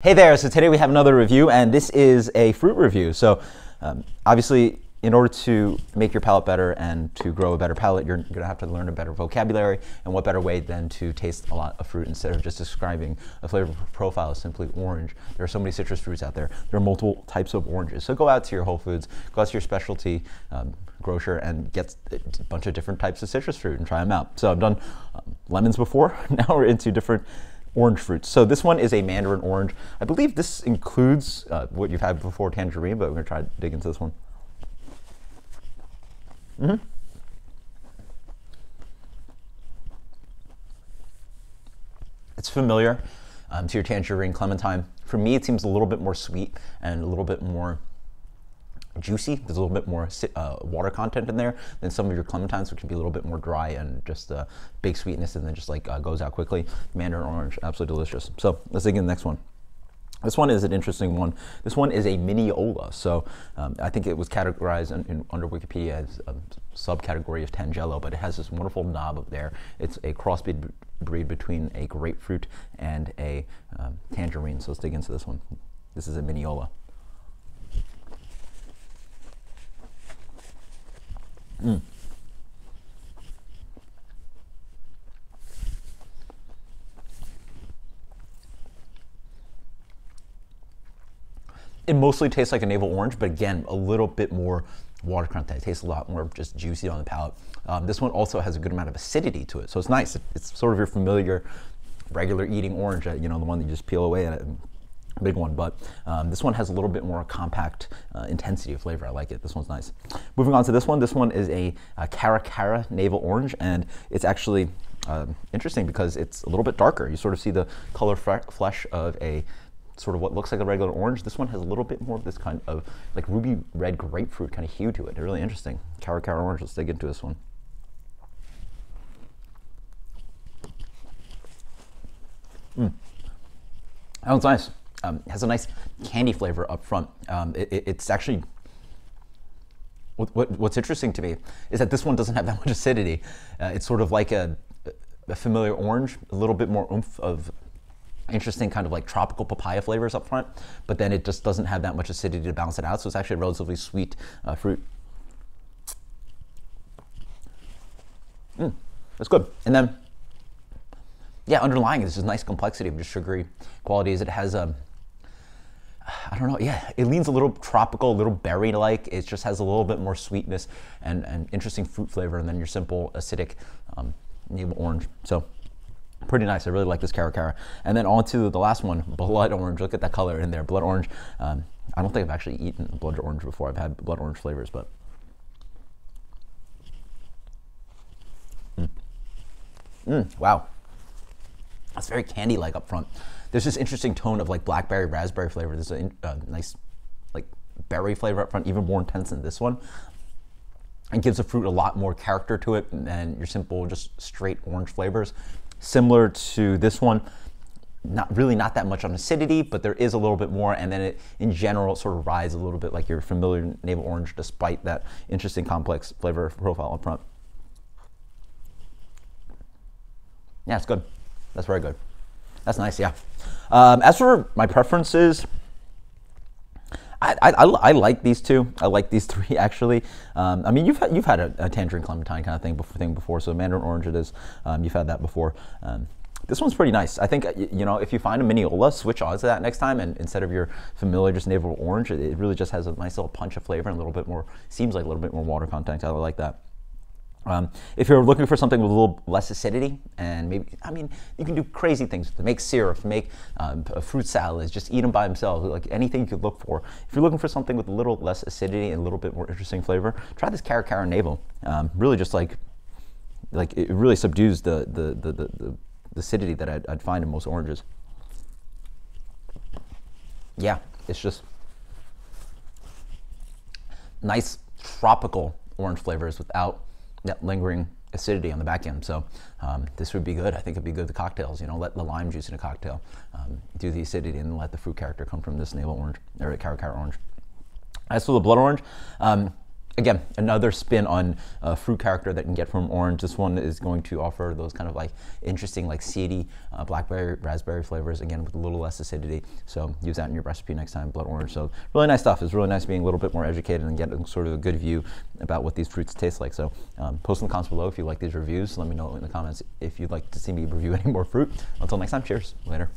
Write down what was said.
Hey there, so today we have another review, and this is a fruit review. So obviously, in order to make your palate better and to grow a better palate, you're gonna have to learn a better vocabulary, and what better way than to taste a lot of fruit instead of just describing a flavor profile as simply orange. There are so many citrus fruits out there. There are multiple types of oranges. So go out to your Whole Foods, go out to your specialty grocer and get a bunch of different types of citrus fruit and try them out. So I've done lemons before, now we're into different orange fruits. So this one is a mandarin orange. I believe this includes what you've had before, tangerine, but we're gonna try to dig into this one. It's familiar to your tangerine clementine. For me, it seems a little bit more sweet and a little bit more juicy. There's a little bit more water content in there than some of your clementines, which can be a little bit more dry and just big sweetness and then just like goes out quickly. Mandarin orange, absolutely delicious. So let's dig into the next one. This one is an interesting one. This one is a Mineola. So I think it was categorized under Wikipedia as a subcategory of Tangelo, but it has this wonderful knob up there. It's a crossbreed between a grapefruit and a tangerine. So let's dig into this one. This is a Mineola. It mostly tastes like a navel orange, but again, a little bit more water content. It tastes a lot more just juicy on the palate. This one also has a good amount of acidity to it, so it's nice. It's sort of your familiar regular eating orange, you know, the one that you just peel away at it. Big one, but this one has a little bit more compact intensity of flavor. I like it. This one's nice. Moving on to this one. This one is a Cara Cara Navel orange, and it's actually interesting because it's a little bit darker. You sort of see the color flesh of a sort of what looks like a regular orange. This one has a little bit more of this kind of like ruby red grapefruit kind of hue to it. They're really interesting. Cara Cara orange. Let's dig into this one. That one's nice. It has a nice candy flavor up front. It's actually, what's interesting to me is that this one doesn't have that much acidity. It's sort of like a familiar orange, a little bit more oomph of interesting kind of like tropical papaya flavors up front, but then it just doesn't have that much acidity to balance it out. So it's actually a relatively sweet fruit. That's good. And then, yeah, underlying is this nice complexity of just sugary qualities. It has I don't know, yeah, it leans a little tropical, a little berry-like. It just has a little bit more sweetness and interesting fruit flavor than your simple acidic navel orange. So pretty nice. I really like this Cara Cara. And then on to the last one, blood orange. Look at that color in there, blood orange. I don't think I've actually eaten blood orange before. I've had blood orange flavors, but wow. It's very candy-like up front. There's this interesting tone of like blackberry, raspberry flavor. There's a nice like berry flavor up front, even more intense than this one. And gives the fruit a lot more character to it than your simple, just straight orange flavors. Similar to this one, not that much on acidity, but there is a little bit more, and then it, in general, sort of rides a little bit like your familiar navel orange, despite that interesting complex flavor profile up front. Yeah, it's good. That's very good. That's nice, yeah. As for my preferences, I like these two. I like these three actually. I mean, you've had a tangerine clementine kind of thing before, so mandarin orange it is. You've had that before. This one's pretty nice. I think, you know, if you find a Mineola, switch on to that next time, and instead of your familiar just navel orange, it really just has a nice little punch of flavor and a little bit more, seems like a little bit more water content. I like that. If you're looking for something with a little less acidity, and maybe, I mean, you can do crazy things to make syrup, make fruit salads, just eat them by themselves, like anything you could look for. If you're looking for something with a little less acidity and a little bit more interesting flavor, try this Cara Cara Navel. Really just like it really subdues the acidity that I'd find in most oranges. Yeah, it's just nice tropical orange flavors without that lingering acidity on the back end. So this would be good. I think it'd be good with the cocktails, you know, let the lime juice in a cocktail do the acidity and let the fruit character come from this navel orange, or Cara Cara orange. As for the blood orange, again, another spin on a fruit character that you can get from orange. This one is going to offer those kind of like interesting, like seedy blackberry, raspberry flavors, again, with a little less acidity. So use that in your recipe next time, blood orange. So really nice stuff. It's really nice being a little bit more educated and getting sort of a good view about what these fruits taste like. So post in the comments below if you like these reviews. Let me know in the comments if you'd like to see me review any more fruit. Until next time, cheers. Later.